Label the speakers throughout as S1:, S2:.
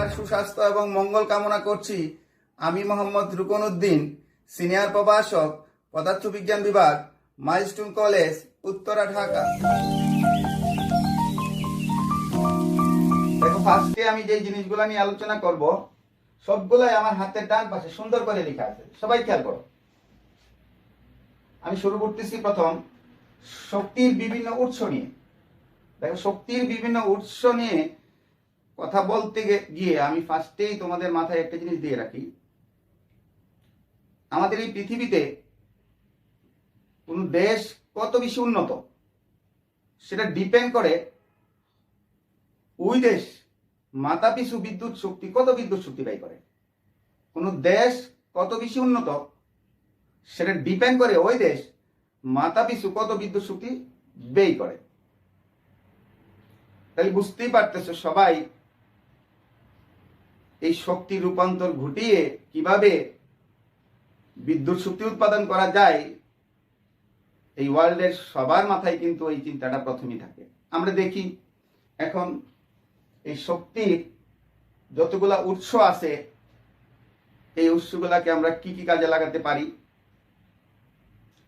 S1: সবার সুস্বাস্থ্য এবং মঙ্গল কামনা করছি। আমি মোহাম্মদ রুকনউদ্দিন, সিনিয়র প্রভাষক, পদার্থবিজ্ঞান বিভাগ, মাইলস্টোন কলেজ, উত্তরা, ঢাকা। দেখো, ফার্স্টে আমি যে জিনিসগুলো নিয়ে আলোচনা করব সবগুলাই আমার হাতের ডান পাশে সুন্দর করে লেখা আছে, সবাই খেয়াল করো। আমি শুরু করতেছি প্রথম শক্তির বিভিন্ন উৎস নিয়ে। দেখো, শক্তির বিভিন্ন উৎস নিয়ে কথা বলতে গিয়ে আমি ফার্স্টেই তোমাদের মাথায় একটা জিনিস দিয়ে রাখি। আমাদের এই পৃথিবীতে কোন দেশ কত বেশি উন্নত সেটা ডিপেন্ড করে ওই দেশ মাথাপিছু বিদ্যুৎ শক্তি কত বিদ্যুৎ শক্তি ব্যয় করে। কোন দেশ কত বেশি উন্নত সেটা ডিপেন্ড করে ওই দেশ মাথাপিছু কত বিদ্যুৎ শক্তি ব্যয় করে। তাহলে বুঝতেই পারতেছো সবাই এই শক্তি রূপান্তর ঘটিয়ে কিভাবে বিদ্যুৎ শক্তি উৎপাদন করা যায়। এই ওয়ার্ল্ডের সবার মাথায় কিন্তু এই চিন্তাটা প্রথমেই থাকে। আমরা দেখি এখন এই শক্তির যতগুলা উৎস আছে এই উৎসগুলাকে আমরা কি কি কাজে লাগাতে পারি।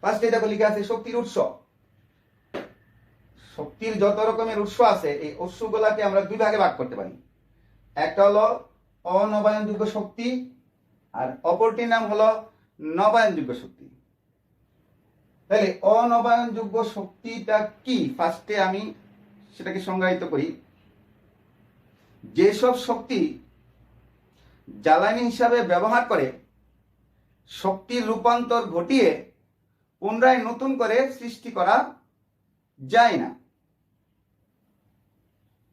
S1: ফার্স্টে দেখো লিখা আছে শক্তির উৎস। শক্তির যত রকমের উৎস আছে এই উৎসগুলাকে আমরা দুই ভাগে ভাগ করতে পারি। একটা হলো অনবায়নযোগ্য শক্তি আর অপরটির নাম হলো নবায়নযোগ্য শক্তি। তাহলে অনবায়নযোগ্য শক্তিটা কি, ফার্স্টে আমি সেটাকে সংজ্ঞায়িত করি। যেসব শক্তি জ্বালানি হিসাবে ব্যবহার করে শক্তির রূপান্তর ঘটিয়ে পুনরায় নতুন করে সৃষ্টি করা যায় না।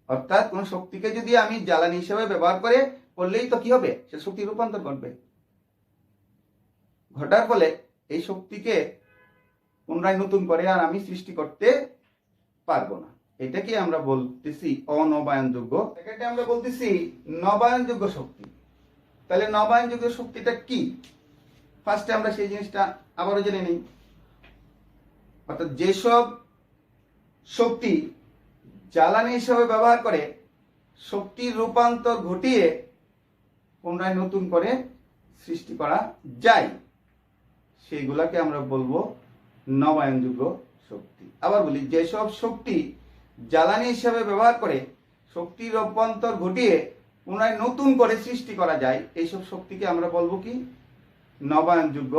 S1: অর্থাৎ কোন শক্তিকে যদি আমি জ্বালানি হিসাবে ব্যবহার করলেই তো কি হবে, সে শক্তির রূপান্তর ঘটবে। ঘটার ফলে এই শক্তিকে পুনরায় নতুন করে আর আমি সৃষ্টি করতে পারবো না। এটাকে আমরা বলতেছি অনবায়নযোগ্য। এটাকে আমরা বলতেছি নবায়নযোগ্য শক্তি। তাহলে নবায়নযোগ্য শক্তিটা কি, ফার্স্টে আমরা সেই জিনিসটা আবারও জেনে নিই। অর্থাৎ যেসব শক্তি জ্বালানি হিসাবে ব্যবহার করে শক্তির রূপান্তর ঘটিয়ে পুনরায় নতুন করে সৃষ্টি করা যায় সেইগুলাকে আমরা বলবো নবায়নযোগ্য শক্তি। আবার বলি, যেসব শক্তি জ্বালানি হিসাবে ব্যবহার করে শক্তির রূপান্তর ঘটিয়ে পুনরায় নতুন করে সৃষ্টি করা যায় এইসব শক্তিকে আমরা বলবো কি, নবায়নযোগ্য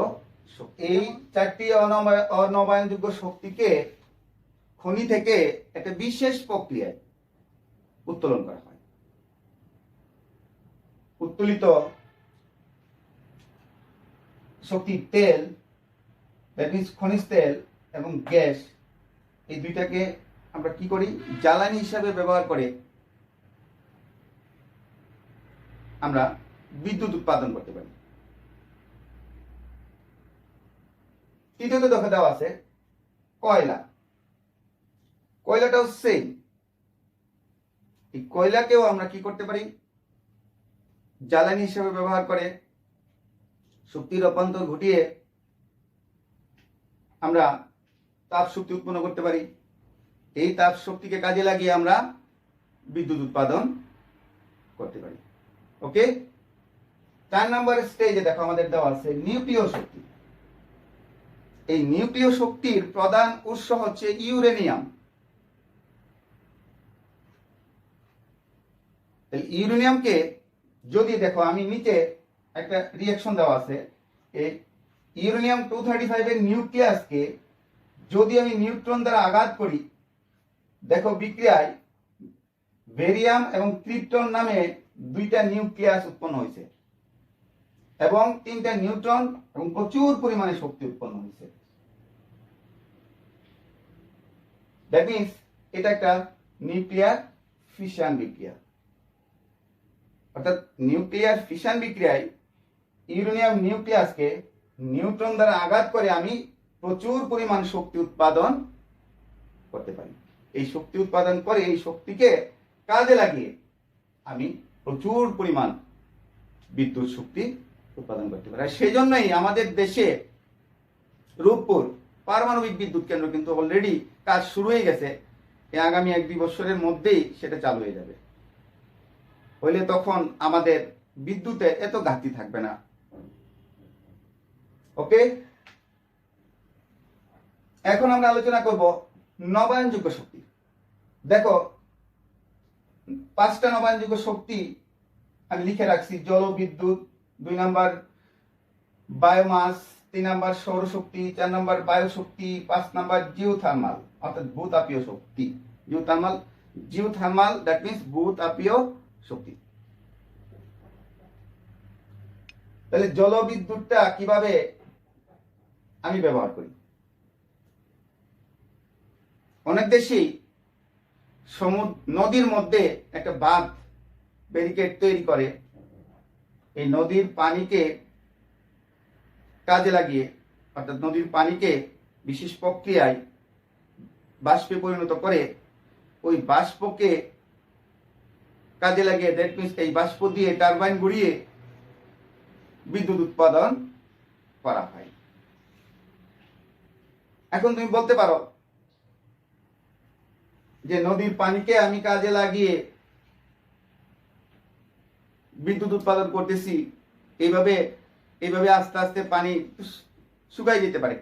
S1: শক্তি। এই চারটি অনবায়নযোগ্য শক্তিকে খনি থেকে একটা বিশেষ প্রক্রিয়ায় উত্তোলন করা হয়। উত্তোলিত শক্তি তেল, দ্যাট মিন্স খনিজ তেল এবং গ্যাস, এই দুইটাকে আমরা কি করি, জ্বালানি হিসাবে ব্যবহার করে আমরা বিদ্যুৎ উৎপাদন করতে পারি। তৃতীয়ত দেখা দেওয়া আছে কয়লা। কয়লাটাও সেম। এই কয়লাকেও আমরা কি করতে পারি, জ্বালানি হিসেবে ব্যবহার করে শক্তির রূপান্তর ঘটিয়ে আমরা তাপ শক্তি উৎপন্ন করতে পারি। এই তাপ শক্তিকে কাজে লাগিয়ে আমরা বিদ্যুৎ উৎপাদন করতে পারি। ওকে, 4 নম্বর স্টেজে দেখো আমাদের দেওয়া আছে নিউক্লিয় শক্তি। এই নিউক্লিয় শক্তির প্রধান উৎস হচ্ছে ইউরেনিয়াম। ইউরেনিয়ামকে যদি দেখো, আমি নিচে একটা রিঅ্যাকশন দেওয়া আছে, এই ইউরেনিয়াম 235 এর নিউক্লিয়াসকে যদি আমি নিউট্রন দ্বারা আঘাত করি, দেখো বিক্রিয়ায় বেরিয়াম এবং ক্রিপ্টন নামে দুইটা নিউক্লিয়াস উৎপন্ন হয়েছে এবং 3টা নিউট্রন এবং প্রচুর পরিমাণে শক্তি উৎপন্ন হয়েছে। দ্যাট মিন্স এটা একটা নিউক্লিয়ার ফিশন বিক্রিয়া। অর্থাৎ নিউক্লিয়ার ফিশন বিক্রিয়ায় ইউরেনিয়াম নিউক্লিয়াসকে নিউট্রন দ্বারা আঘাত করে আমি প্রচুর পরিমাণ শক্তি উৎপাদন করতে পারি। এই শক্তি উৎপাদন করে এই শক্তিকে কাজে লাগিয়ে আমি প্রচুর পরিমাণ বিদ্যুৎ শক্তি উৎপাদন করতে পারি। আর সেই জন্যই আমাদের দেশে রূপপুর পারমাণবিক বিদ্যুৎ কেন্দ্র কিন্তু অলরেডি কাজ শুরু হয়ে গেছে। আগামী 1-2 বছরের মধ্যেই সেটা চালু হয়ে যাবে। হইলে তখন আমাদের বিদ্যুতে এত ঘাটতি থাকবে না। ওকে, এখন আমরা আলোচনা করব নবায়নযোগ্য শক্তি। দেখো 5টা নবায়নযোগ্য শক্তি আমি লিখে রাখছি। জলবিদ্যুৎ, 2 নাম্বার বায়োমাস, 3 নাম্বার সৌরশক্তি, 4 নাম্বার বায়ুশক্তি, 5 নাম্বার জিওথার্মাল অর্থাৎ ভূতাপীয় শক্তি। জিওথার্মাল দ্যাট মিন্স ভূতাপীয় শক্তি। তাহলে জলবিদ্যুৎটা কিভাবে আমি ব্যবহার করি? অনেক দেশেই নদীর মধ্যে একটা বাঁধ ব্যারিকেড তৈরি করে, এই নদীর পানিকে কাজে লাগিয়ে অর্থাৎ নদীর পানিকে বিশেষ প্রক্রিয়ায় বাষ্পে পরিণত করে ওই বাষ্পকে কাজে লাগিয়ে দ্যাট মিন্স এই বাষ্প দিয়ে টারবাইন ঘুরিয়ে বিদ্যুৎ উৎপাদন করা হয়। এখন তুমি বলতে পারো যে নদীর পানিকে আমি কাজে লাগিয়ে বিদ্যুৎ উৎপাদন করতেছি, এইভাবে আস্তে আস্তে পানি শুকাই যেতে পারে,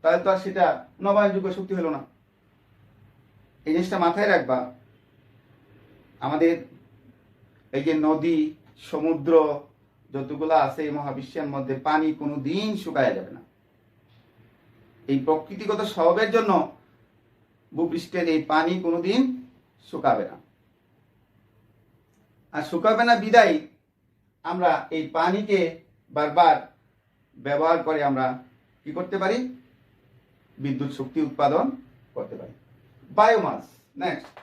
S1: তাহলে তো আর সেটা নবায়নযোগ্য শক্তি হলো না। এই জিনিসটা মাথায় রাখবা। আমাদের এই যে নদী, সমুদ্র যতগুলো আছে এই মহাবিশ্বের মধ্যে পানি কোনোদিন শুকায়া যাবে না। এই প্রকৃতিগত স্বভাবের জন্য ভূপৃষ্ঠের এই পানি কোনোদিন শুকাবে না। আর শুকাবে না বিদায় আমরা এই পানিকে বারবার ব্যবহার করে আমরা কি করতে পারি? বিদ্যুৎ শক্তি উৎপাদন করতে পারি। Biomass next.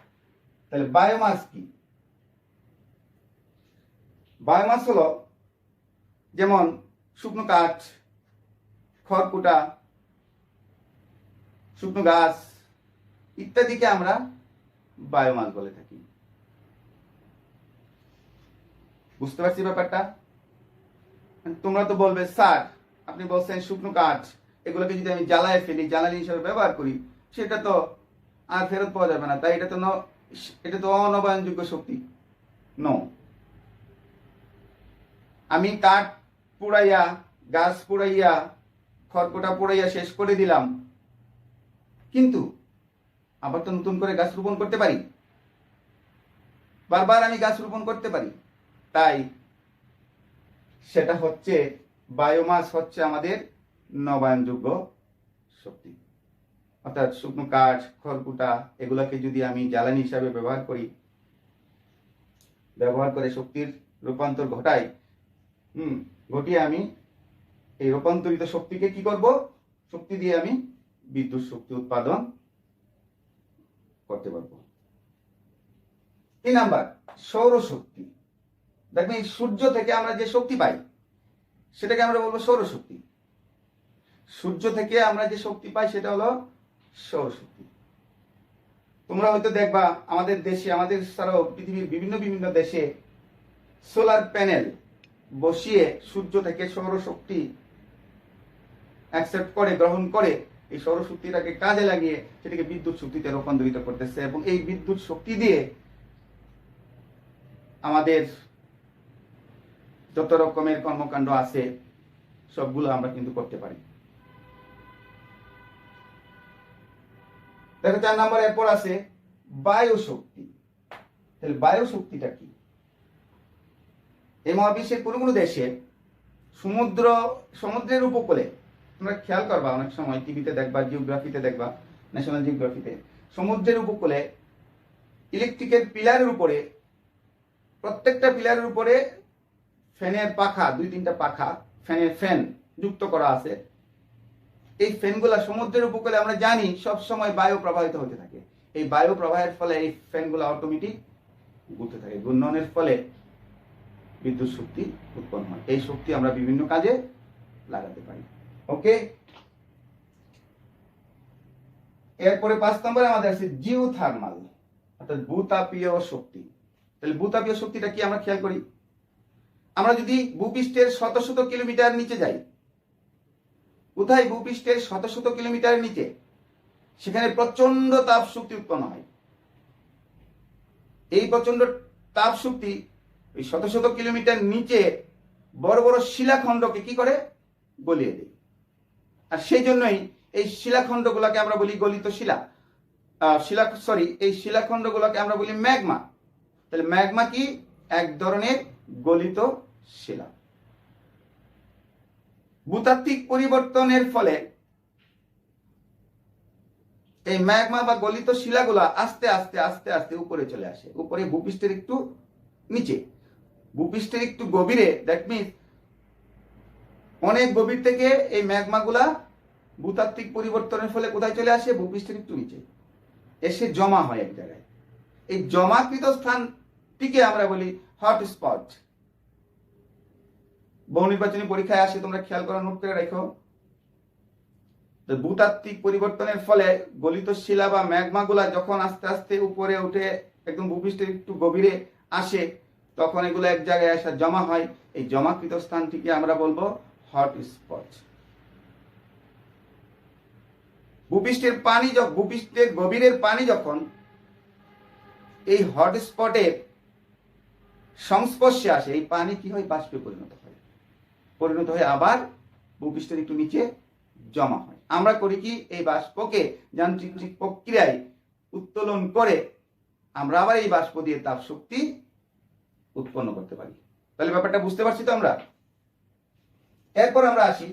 S1: তাহলে বায়োমাস কি? বায়োমাস হলো যেমন শুকনো কাঠ, খড়কুটা, শুকনো গাছ ইত্যাদিকে আমরা বায়োমাস বলে থাকি। বুঝতে পারছি ব্যাপারটা? তোমরা তো বলবে স্যার আপনি বলছেন শুকনো কাঠ, এগুলোকে যদি আমি জ্বালায় ফেলি, জ্বালানি হিসেবে ব্যবহার করি, সেটা তো আর ফেরত পাওয়া যাবে না, তাই এটা তো অনবায়নযোগ্য শক্তি। নো, আমি কাঠ পুড়াইয়া, গাছ পুড়াইয়া, খড়কুটা পুড়াইয়া শেষ করে দিলাম, কিন্তু আবার তো নতুন করে গাছ রোপণ করতে পারি, বারবার আমি গাছ রোপণ করতে পারি। তাই সেটা হচ্ছে বায়োমাস, হচ্ছে আমাদের নবায়নযোগ্য শক্তি। অর্থাৎ শুকনো কাঠ, খড়কুটা এগুলাকে যদি আমি জ্বালানি হিসাবে ব্যবহার করে শক্তির রূপান্তর ঘটিয়ে আমি এই রূপান্তরিত শক্তিকে কি করব? শক্তি দিয়ে আমি বিদ্যুৎ শক্তি উৎপাদন করতে পারবো। 3 নাম্বার সৌরশক্তি। দেখবেন এই সূর্য থেকে আমরা যে শক্তি পাই সেটাকে আমরা বলবো সৌরশক্তি। সূর্য থেকে আমরা যে শক্তি পাই সেটা হলো সৌরশক্তি। তোমরা হয়তো দেখবা আমাদের দেশে, আমাদের ছাড়াও পৃথিবীর বিভিন্ন দেশে সোলার প্যানেল বসিয়ে সূর্য থেকে সৌরশক্তি অ্যাকসেপ্ট করে, গ্রহণ করে এই সৌরশক্তিটাকে কাজে লাগিয়ে সেটাকে বিদ্যুৎ শক্তিতে রূপান্তরিত করতেছে, এবং এই বিদ্যুৎ শক্তি দিয়ে আমাদের যত রকমের কর্মকাণ্ড আছে সবগুলো আমরা কিন্তু করতে পারি। দেখো 4 নাম্বার এরপর আছে বায়ুশক্তি। তাহলে বায়ুশক্তিটা কি? এই মহাবিশ্বের কোনো দেশে সমুদ্রের উপকূলে, তোমরা খেয়াল করবা অনেক সময় টিভিতে দেখবা, জিওগ্রাফিতে দেখবা, ন্যাশনাল জিওগ্রাফিতে, সমুদ্রের উপকূলে ইলেকট্রিকের পিলারের উপরে, প্রত্যেকটা পিলারের উপরে ফ্যানের পাখা, 2-3টা পাখা, ফ্যান যুক্ত করা আছে। এই ফ্যানগুলা সমুদ্রের উপকূলে আমরা জানি সব সময় বায়ু প্রবাহিত হতে থাকে। এই বায়ু প্রবাহের ফলে এই ফ্যানগুলো অটোমেটিক ঘুরতে থাকে, ঘূর্ণনের ফলে বিদ্যুৎ শক্তি উৎপন্ন হয়। এই শক্তি আমরা বিভিন্ন কাজে লাগাতে পারি। ওকে, এরপরে 5 নম্বরে আমাদের আছে জিওথার্মাল অর্থাৎ ভূতাপীয় শক্তি। তাহলে ভূতাপীয় শক্তিটা কি আমরা খেয়াল করি। আমরা যদি ভূপৃষ্ঠের শত শত কিলোমিটার নিচে যাই, কোথায়? ভূপৃষ্ঠের শত শত কিলোমিটারের নিচে, সেখানে প্রচন্ড তাপ শক্তি উৎপন্ন হয়। এই প্রচন্ড তাপ শক্তি ওই শত শত কিলোমিটার নিচে বড় বড় শিলাখণ্ডকে কি করে গলিয়ে দেয়। আর সেই জন্যই এই শিলাখণ্ডগুলোকে আমরা বলি গলিত শিলা, এই শিলাখণ্ডগুলোকে আমরা বলি ম্যাগমা। তাহলে ম্যাগমা কি? এক ধরনের গলিত শিলা। ভূতাত্ত্বিক পরিবর্তনের ফলে এই ম্যাগমা বা গলিত শিলাগুলা আস্তে আস্তে আস্তে আস্তে উপরে চলে আসে, উপরে ভূপৃষ্ঠের একটু নিচে, ভূপৃষ্ঠের একটু গভীরে। দ্যাট মিনস অনেক গভীর থেকে এই ম্যাগমাগুলা ভূতাত্ত্বিক পরিবর্তনের ফলে কোথায় চলে আসে? ভূপৃষ্ঠের একটু নিচে এসে জমা হয় এক জায়গায়। এই জমাকৃত স্থানটিকে আমরা বলি হটস্পট। বহু নির্বাচনী পরীক্ষায় আসে, তোমরা খেয়াল করে নোট করে রাখো। ভূতাত্ত্বিক পরিবর্তনের ফলে গলিত শিলা বা ম্যাগমাগুলা যখন আস্তে আস্তে উপরে উঠে একদম ভূপৃষ্ঠের একটু গভীরে আসে, তখন এগুলো এক জায়গায় আসা জমা হয়। এই জমাকৃত স্থানটিকে আমরা বলবো হটস্পট। ভূপৃষ্ঠের গভীরের পানি যখন এই হটস্পটের সংস্পর্শে আসে, এই পানি কি হয়? বাষ্পে পরিণত হয় আবার ভূপৃষ্ঠের একটু নিচে জমা হয়। আমরা করি কি? এই বাষ্পকে যান্ত্রিক প্রক্রিয়ায় উত্তোলন করে আমরা আবার এই বাষ্প দিয়ে তাপ শক্তি উৎপন্ন করতে পারি। তাহলে ব্যাপারটা বুঝতে পারছি তো আমরা? এরপর আমরা আসি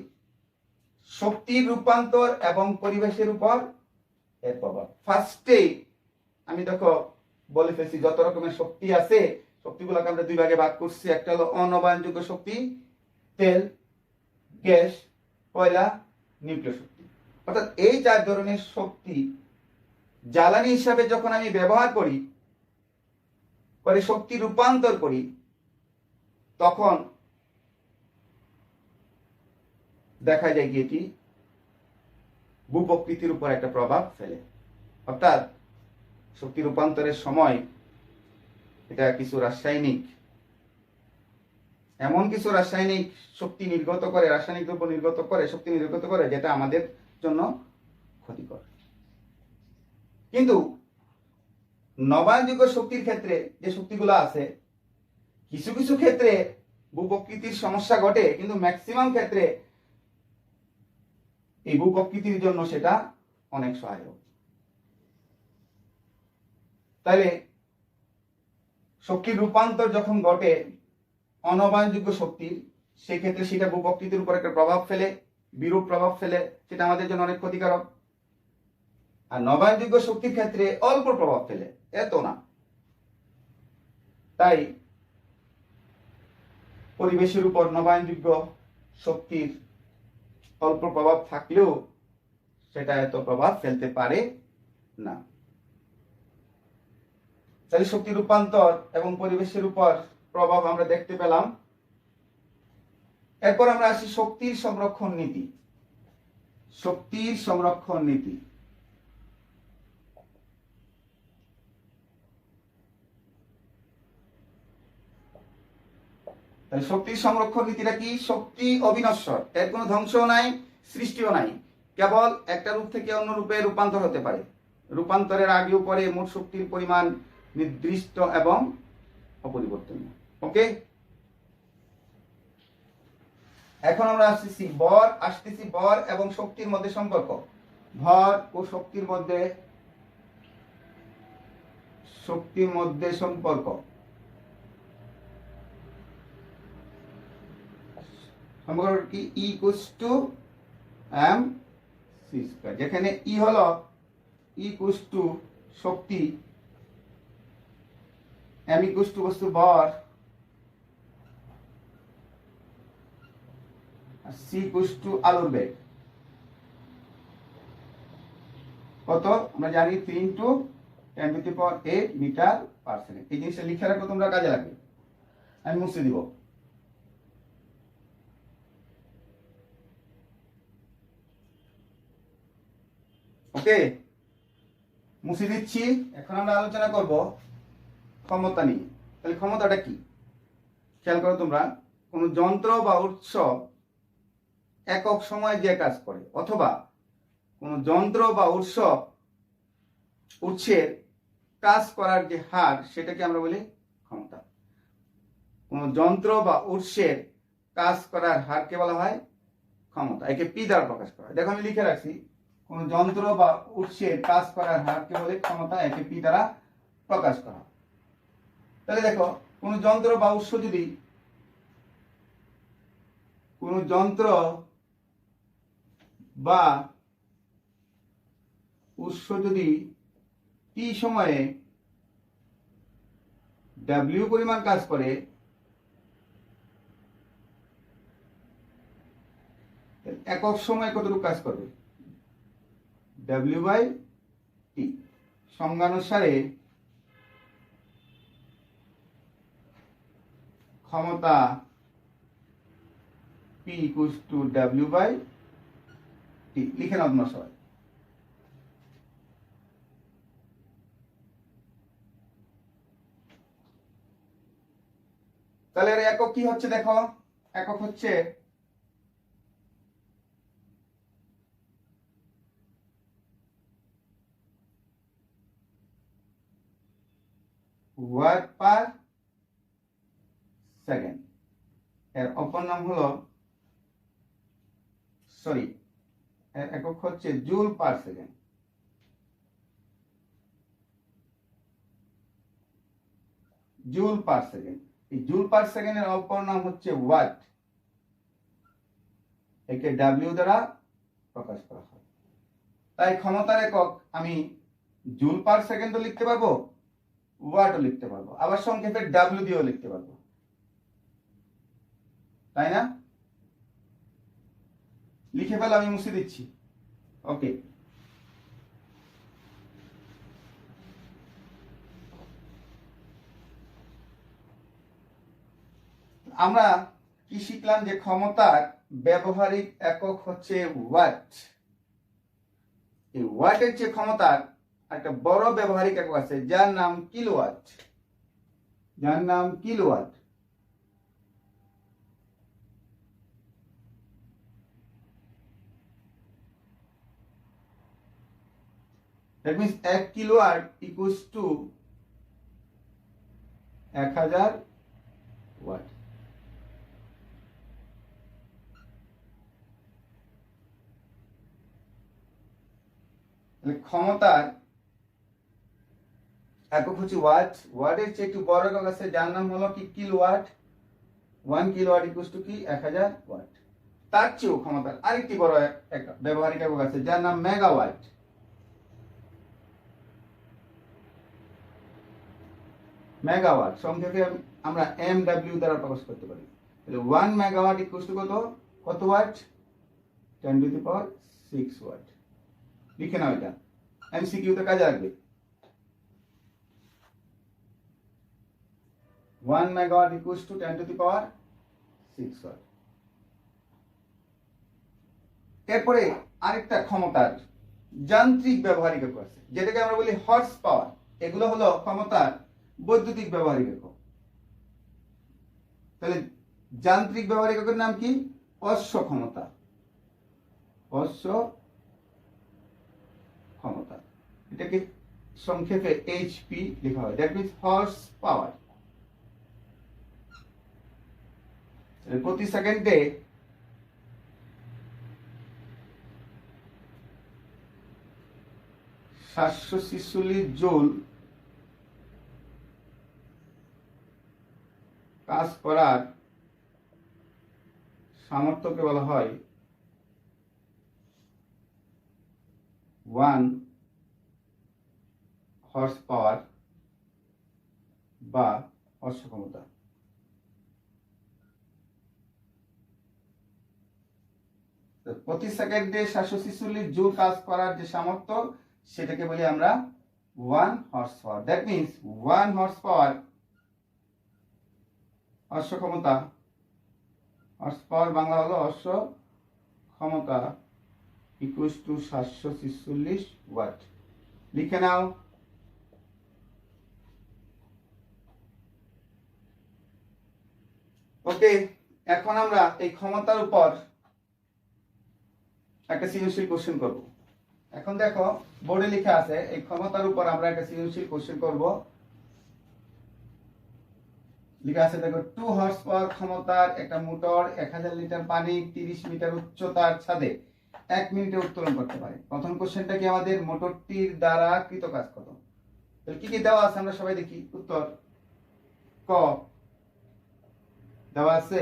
S1: শক্তির রূপান্তর এবং পরিবেশের উপর এর প্রভাব। ফার্স্টে আমি দেখো বলে ফেলছি যত রকমের শক্তি আছে, শক্তিগুলোকে আমরা দুই ভাগে ভাগ করছি। একটা হলো অনবায়নযোগ্য শক্তি, তেল, গ্যাস, কয়লা, নিউক্লিয় শক্তি। অর্থাৎ এই চার ধরনের শক্তি জ্বালানি হিসাবে যখন আমি ব্যবহার করি, পরে শক্তি রূপান্তর করি, তখন দেখা যায় কি এটি ভূপ্রকৃতির উপর একটা প্রভাব ফেলে। অর্থাৎ শক্তি রূপান্তরের সময় এটা কিছু এমন কিছু রাসায়নিক শক্তি নির্গত করে, রাসায়নিক দ্রব্য নির্গত করে, শক্তি নির্গত করে, যেটা আমাদের জন্য ক্ষতিকর। কিন্তু নবায়নযোগ্য শক্তির ক্ষেত্রে যে শক্তিগুলো আছে, কিছু কিছু ক্ষেত্রে ভূপ্রকৃতির সমস্যা ঘটে, কিন্তু ম্যাক্সিমাম ক্ষেত্রে এই ভূপ্রকৃতির জন্য সেটা অনেক সহায়ক। তাহলে শক্তির রূপান্তর যখন ঘটে অনবায়নযোগ্য শক্তির, সেক্ষেত্রে সেটা ভূপ্রকৃতির উপর একটা প্রভাব ফেলে, বিরূপ প্রভাব ফেলে, সেটা আমাদের জন্য অনেক ক্ষতিকারক। আর নবায়নযোগ্য শক্তির ক্ষেত্রে অল্প প্রভাব ফেলে, এত না। তাই পরিবেশের উপর নবায়নযোগ্য শক্তির অল্প প্রভাব থাকলেও সেটা এত প্রভাব ফেলতে পারে না। তাহলে শক্তি রূপান্তর এবং পরিবেশের উপর প্রভাব আমরা দেখতে পেলাম। এরপর আমরা আসি শক্তির সংরক্ষণ নীতি। শক্তির সংরক্ষণ নীতি শক্তির সংরক্ষণ নীতিটা কি? শক্তি অবিনশ্বর, এর কোনো ধ্বংসও নাই, সৃষ্টিও নাই, কেবল একটা রূপ থেকে অন্য রূপে রূপান্তর হতে পারে। রূপান্তরের আগে ও পরে মোট শক্তির পরিমাণ নির্দিষ্ট এবং অপরিবর্তনীয়। ওকে, এখন আমরা আসতেছি বর এবং শক্তির মধ্যে সম্পর্ক। ভর ও শক্তির মধ্যে সম্পর্ক। সম্পর্ক কি? E = mc², যেখানে E হলো শক্তি, m বস্তু ভর, আর c আলোর বেগ। কত? আমরা জানি 3 × 10⁸ মিটার/সেকেন্ড। এই জিনিসটা লিখে রাখো, তোমরা কাজে লাগবে। আমি মুছে দিব। ওকে, মুছে দিচ্ছি। এখন আমরা আলোচনা করব ক্ষমতা নিয়ে। তাহলে ক্ষমতাটা কি? খেয়াল করো তোমরা, কোন যন্ত্র বা উৎস একক সময়ে যে কাজ করে, অথবা কোন যন্ত্র বা উৎসের কাজ করার যে হার, সেটাকে আমরা বলি ক্ষমতা। কোন যন্ত্র বা উৎসের কাজ করার হারকে বলা হয় ক্ষমতা, একে পি দ্বারা প্রকাশ করা হয়। দেখো আমি লিখে রাখছি, কোন যন্ত্র বা উৎসের কাজ করার হারকে বলে ক্ষমতা, একে পি দ্বারা প্রকাশ করা হয়। তাহলে দেখো কোন যন্ত্র বা উৎস যদি কোন যন্ত্র বা উৎস যদি টি সময়ে ডাব্লিউ পরিমাণ কাজ করে, একক সময়ে কতটুকু কাজ করবে, ডাব্লিউ বাই টি। সংজ্ঞানুসারে ক্ষমতা P equals to W by T. লিখে নাও তোমরা সবাই। তাহলে এর একক কি হচ্ছে দেখো, একক হচ্ছে ওয়াট পার সেকেন্ড। এর অপর নাম হলো, সরি, এর একক হচ্ছে joule per second. Joule per second, এই জুল পার সেকেন্ডের অপর নাম হচ্ছে ওয়াট, একে ডাব্লিউ দ্বারা প্রকাশ করা হয়। তাই ক্ষমতার একক আমি জুল পার সেকেন্ডও লিখতে পারবো, ওয়াটও লিখতে পারবো, আবার সংক্ষেপে ডাব্লিউ দিয়েও লিখতে পারবো, তাই না? লিখে ফেলে, আমি মুছে দিচ্ছি। ওকে, আমরা কি শিখলাম, যে ক্ষমতার ব্যবহারিক একক হচ্ছে ওয়াট। এই ওয়াটের যে ক্ষমতার একটা বড় ব্যবহারিক একক আছে যার নাম কিলোওয়াট, যার নাম kilowatt. That means 1 kilowatt equals to 1000 watt. ক্ষমতার একক হচ্ছে ওয়াট। ওয়াটের চেয়ে একটু বড় একক আছে যার নাম হলো কি কিলোওয়াট। 1 কিলোওয়াট ইকুয়ালস টু কি 1000 ওয়াট। তার চেয়েও ক্ষমতার আরেকটি বড় একটা ব্যবহারিক একক আছে যার নাম মেগাওয়াট। মেগাওয়াট সংক্ষেপে আমরা এমডব্লিউ দ্বারা প্রকাশ করতে পারি। তাহলে 1 মেগাওয়াট ইকুয়ালস টু কত watt, 10 to the power 6 watt. লিখে নাও, এটা এমসিকিউ তে কাজে লাগবে। 1 megawatt equals to 10 to the power 6 watt. এরপরে আরেকটা ক্ষমতার যান্ত্রিক ব্যবহারিক একক আছে যেটাকে আমরা বলি হর্স পাওয়ার। এগুলো হলো ক্ষমতার বৈদ্যুতিক ব্যবহারিক একক। তাহলে যান্ত্রিক ব্যবহারিক এককের নাম কি, অশ্ব ক্ষমতা। অশ্ব ক্ষমতা, এটাকে সংক্ষেপে এইচপি লেখা হয়, দ্যাট মিন্স হর্স পাওয়ার। প্রতি সেকেন্ডে 746 জুল কাজ করার সামর্থ্যকে বলা হয় 1 হর্স পাওয়ার বা অশ্ব ক্ষমতা। প্রতি সেকেন্ডে 746 জুল কাজ করার যে সামর্থ্য সেটাকে বলি আমরা 1 horse power. That means 1 horse power অশ্ব ক্ষমতা, হর্স পাওয়ার বাংলা হলো অশ্ব ক্ষমতা, ইকুয়ালস টু 746 ওয়াট। লিখে নাও। ওকে, এখন আমরা এই ক্ষমতার উপর একটা সৃজনশীল কোশ্চেন করব। এখন দেখো বোর্ডে লেখা আছে, এই ক্ষমতার উপর আমরা একটা সৃজনশীল কোশ্চেন করব। লেখা আছে দেখো 2 হর্স পাওয়ার ক্ষমতার একটা মোটর 1000 লিটার পানি 30 মিটার উচ্চতার ছাদে 1 মিনিটে উত্তোলন করতে পারে। প্রথম কোশ্চেনটা কি আমাদের মোটরটির দ্বারা কৃত কাজ কত? তাহলে কি কি দেওয়া আছে আমরা সবাই দেখি। উত্তর ক দেওয়া আছে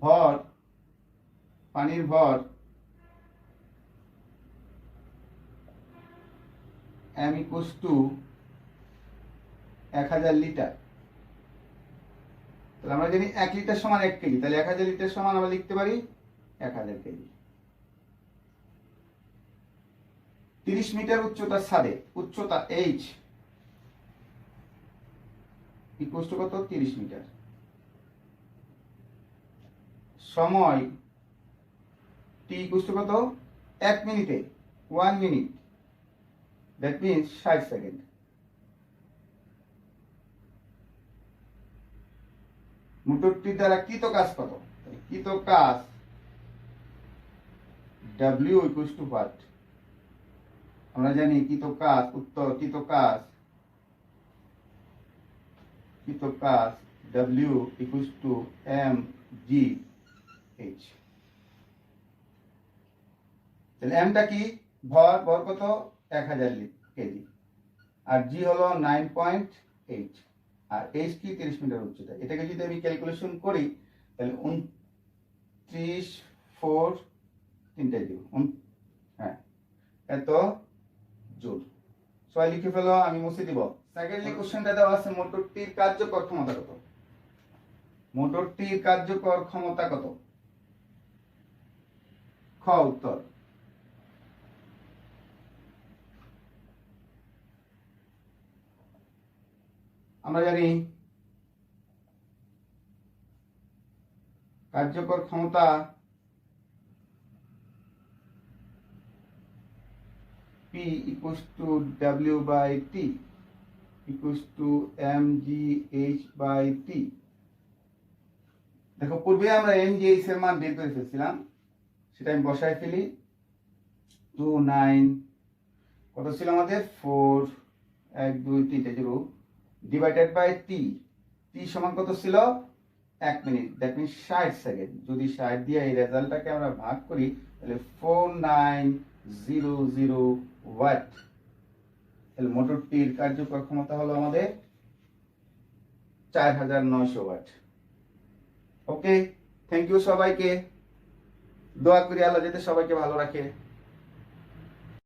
S1: ভর, পানির ভর m equals to 1000 লিটার। তাহলে আমরা জানি 1 লিটার সমান 1 কেজি, তাহলে 1000 লিটার সমান আমরা লিখতে পারি 1000 কেজি। 30 মিটার উচ্চতার ছাদে, উচ্চতা h equals to কত? 30 মিটার। সময় t equals to কত? 1 মিনিটে, 1 মিনিট, দ্যাট মিন্স 60 সেকেন্ড। মোটরটির দ্বারা কৃত কাজ কত? কৃত কাজ W equals to what? আমরা জানি কৃত কাজ, উত্তর কৃত কাজ W equals to mgh। তাহলে m টা কি? ভর, ভর কত? 1000 কেজি, আর g হলো 9.8, আর h কি? 30 মিটার উচ্চতা। এটাকে যদি আমি ক্যালকুলেশন করি তাহলে 29 4 তিনটা দিব, হ্যাঁ, এত জুল। সবাই লিখে ফেলো, আমি মুছে দিব। সেকেন্ডলি কোশ্চেনটা দেওয়া আছে মোটরটির কার্যকর ক্ষমতা কত? মোটরটির কার্যকর ক্ষমতা কত? খ উত্তর আমরা জানি কার্যকর ক্ষমতা P equals to W by T equals to mgh by T। দেখো পূর্বে আমরা mgh এর মান বের করে ফেলছিলাম, সেটা আমি বসায় ফেলি। 29 কত ছিল আমাদের? 4 1 2 3 0 ডিভাইডেড বাই t, t সমান কত ছিল? 1 মিনিট, দ্যাট মিন্স 60 সেকেন্ড। যদি 60 দিয়ে এই রেজাল্টটাকে আমরা ভাগ করি তাহলে 4900 ওয়াট। তাহলে মোটরটির কার্যকর ক্ষমতা হলো আমাদের 4900 ওয়াট। ওকে, থ্যাংক ইউ সবাইকে। দোয়া করি আল্লাহ যাতে সবাইকে ভালো রাখে।